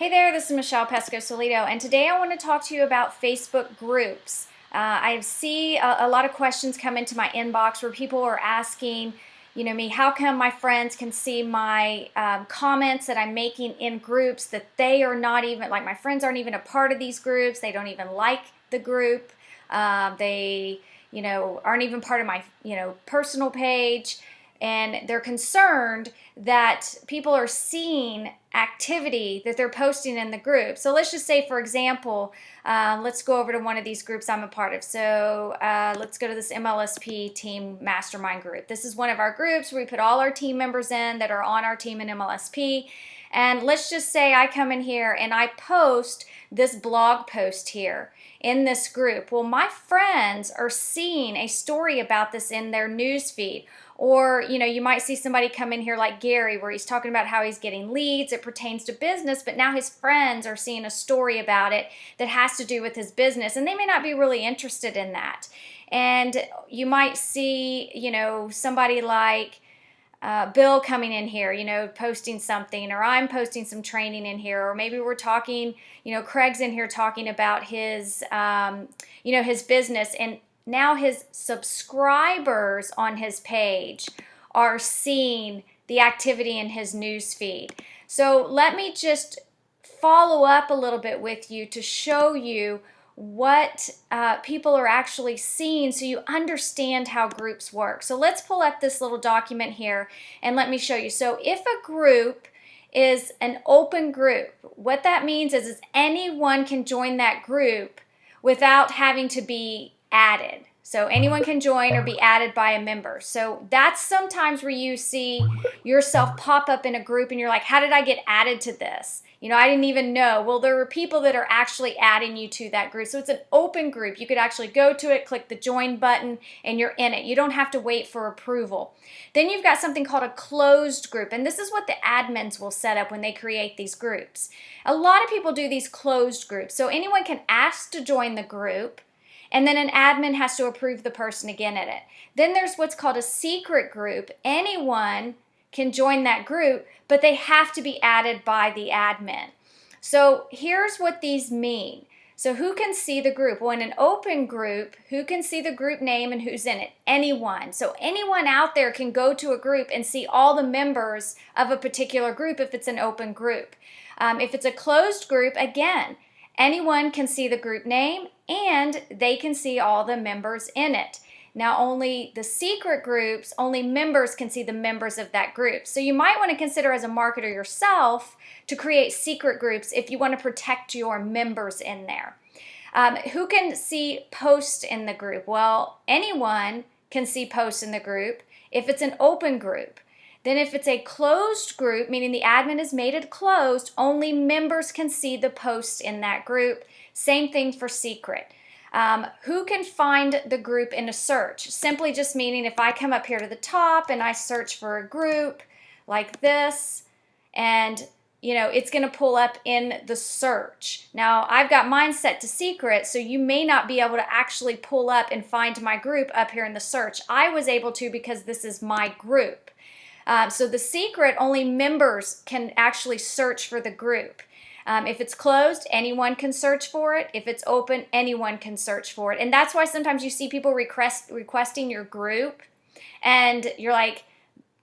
Hey there, this is Michelle Pescosolido, and today I want to talk to you about Facebook groups. I see a lot of questions come into my inbox where people are asking, me, how come my friends can see my comments that I'm making in groups that they are not even, like my friends aren't even a part of these groups, they don't even like the group, they, aren't even part of my, personal page. And they're concerned that people are seeing activity that they're posting in the group. So let's just say, for example, let's go over to one of these groups I'm a part of. So let's go to this MLSP team mastermind group. This is one of our groups where we put all our team members in that are on our team in MLSP. And let's just say I come in here and I post this blog post here in this group. Well, my friends are seeing a story about this in their news feed. Or, you might see somebody come in here like Gary where he's talking about how he's getting leads. It pertains to business, but now his friends are seeing a story about it that has to do with his business, and they may not be really interested in that. And you might see, somebody like Bill coming in here, posting something, or I'm posting some training in here, or maybe we're talking, Craig's in here talking about his, his business, and now his subscribers on his page are seeing the activity in his news feed. So let me just follow up a little bit with you to show you what people are actually seeing so you understand how groups work. So let's pull up this little document here and let me show you. So if a group is an open group, what that means is anyone can join that group without having to be added. So anyone can join or be added by a member. So that's sometimes where you see yourself pop up in a group and you're like, how did I get added to this? I didn't even know. Well, there are people that are actually adding you to that group. So it's an open group. You could actually go to it, click the join button, and you're in it. You don't have to wait for approval. Then you've got something called a closed group, and this is what the admins will set up when they create these groups. A lot of people do these closed groups. So anyone can ask to join the group, and then an admin has to approve the person to get in it. Then there's what's called a secret group. Anyone can join that group, but they have to be added by the admin. So here's what these mean. So who can see the group? Well, in an open group, who can see the group name and who's in it? Anyone. So anyone out there can go to a group and see all the members of a particular group if it's an open group. If it's a closed group, again, anyone can see the group name and they can see all the members in it. Now, only the secret groups, only members can see the members of that group. So you might want to consider as a marketer yourself to create secret groups if you want to protect your members in there. Who can see posts in the group? Well, anyone can see posts in the group if it's an open group. Then if it's a closed group, meaning the admin has made it closed, only members can see the posts in that group. Same thing for secret. Who can find the group in a search? Simply just meaning if I come up here to the top and I search for a group like this, and it's going to pull up in the search. Now, I've got mine set to secret, so you may not be able to actually pull up and find my group up here in the search. I was able to because this is my group. So the secret, only members can actually search for the group. If it's closed, anyone can search for it. If it's open, anyone can search for it. And that's why sometimes you see people requesting your group, and you're like,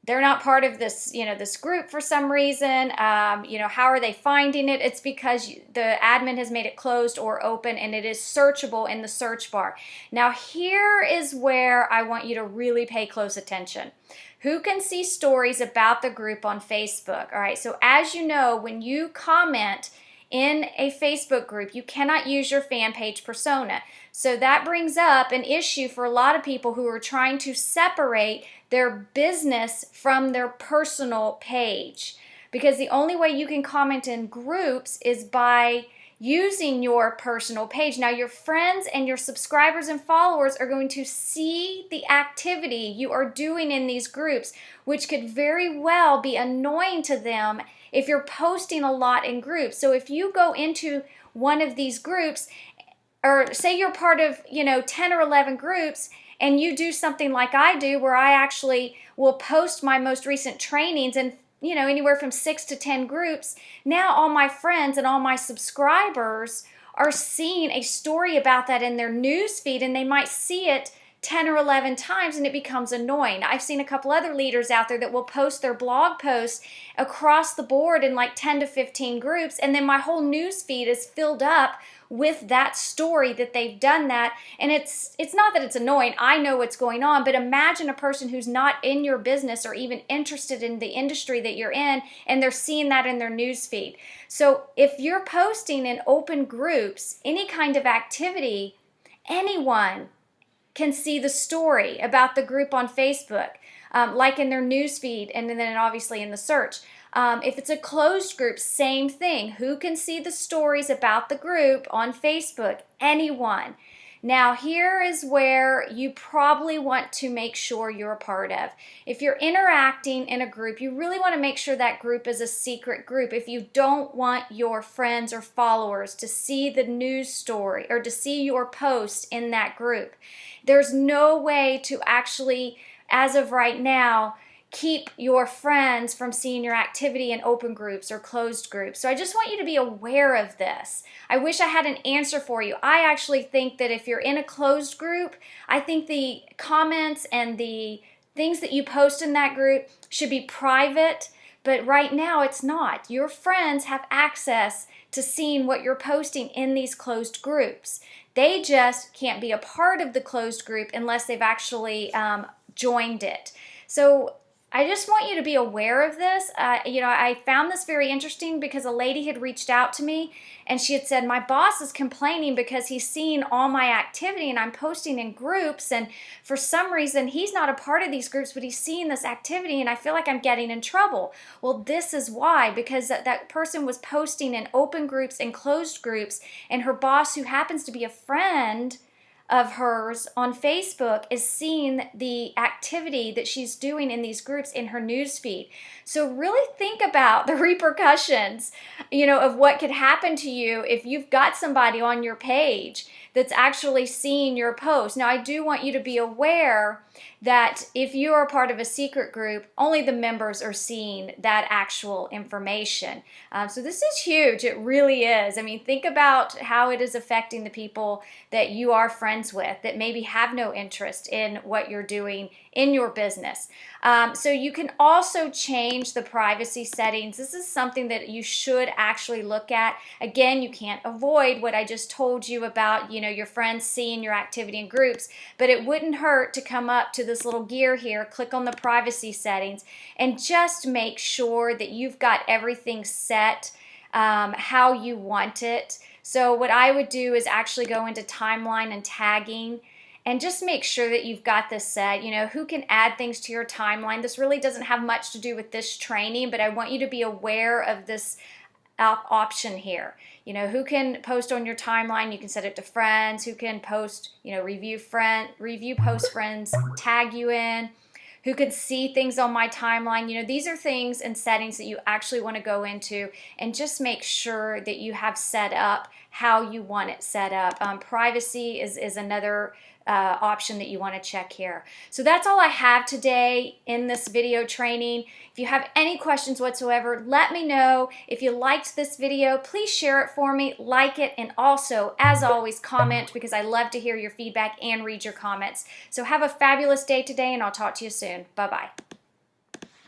they're not part of this, this group for some reason. How are they finding it? It's because the admin has made it closed or open, and it is searchable in the search bar. Now, here is where I want you to really pay close attention. Who can see stories about the group on Facebook? All right, so as you know, when you comment in a Facebook group, you cannot use your fan page persona. So that brings up an issue for a lot of people who are trying to separate their business from their personal page. Because the only way you can comment in groups is by using your personal page. Now, your friends and your subscribers and followers are going to see the activity you are doing in these groups, which could very well be annoying to them if you're posting a lot in groups. So if you go into one of these groups, or say you're part of, 10 or 11 groups, and you do something like I do, where I actually will post my most recent trainings, and anywhere from 6 to 10 groups, now all my friends and all my subscribers are seeing a story about that in their news feed, and they might see it 10 or 11 times, and it becomes annoying. I've seen a couple other leaders out there that will post their blog posts across the board in like 10 to 15 groups, and then my whole news feed is filled up with that story that they've done that. And it's not that it's annoying. I know what's going on, but imagine a person who's not in your business or even interested in the industry that you're in, and they're seeing that in their news feed. So if you're posting in open groups any kind of activity, anyone can see the story about the group on Facebook, like in their news feed, and then obviously in the search. If it's a closed group, same thing. Who can see the stories about the group on Facebook? Anyone. Now, here is where you probably want to make sure you're a part of. If you're interacting in a group, you really want to make sure that group is a secret group. If you don't want your friends or followers to see the news story or to see your post in that group, there's no way to actually, as of right now, keep your friends from seeing your activity in open groups or closed groups. So I just want you to be aware of this. I wish I had an answer for you. I actually think that if you're in a closed group, I think the comments and the things that you post in that group should be private, but right now it's not. Your friends have access to seeing what you're posting in these closed groups. They just can't be a part of the closed group unless they've actually joined it. So I just want you to be aware of this. I found this very interesting because a lady had reached out to me and she had said, my boss is complaining because he's seeing all my activity and I'm posting in groups, and for some reason he's not a part of these groups, but he's seeing this activity and I feel like I'm getting in trouble. Well, this is why, because that person was posting in open groups and closed groups, and her boss, who happens to be a friend of hers on Facebook, is seeing the activity that she's doing in these groups in her news feed. So really think about the repercussions, of what could happen to you if you've got somebody on your page that's actually seeing your post. Now, I do want you to be aware that if you are part of a secret group, only the members are seeing that actual information. So this is huge. It really is. I mean, think about how it is affecting the people that you are friends with that maybe have no interest in what you're doing in your business. So you can also change the privacy settings. This is something that you should actually look at. Again, you can't avoid what I just told you about, your friends seeing your activity in groups, but it wouldn't hurt to come up to this little gear here, click on the privacy settings, and just make sure that you've got everything set how you want it. So what I would do is actually go into timeline and tagging and just make sure that you've got this set. Who can add things to your timeline. This really doesn't have much to do with this training, but I want you to be aware of this option here. Who can post on your timeline. You can set it to friends. Who can post, review post friends, tag you in. Who can see things on my timeline. These are things and settings that you actually want to go into and just make sure that you have set up how you want it set up. Privacy is another option that you want to check here. So that's all I have today in this video training. If you have any questions whatsoever, let me know. If you liked this video, please share it for me, like it, and also, as always, comment, because I love to hear your feedback and read your comments. So have a fabulous day today, and I'll talk to you soon. Bye-bye.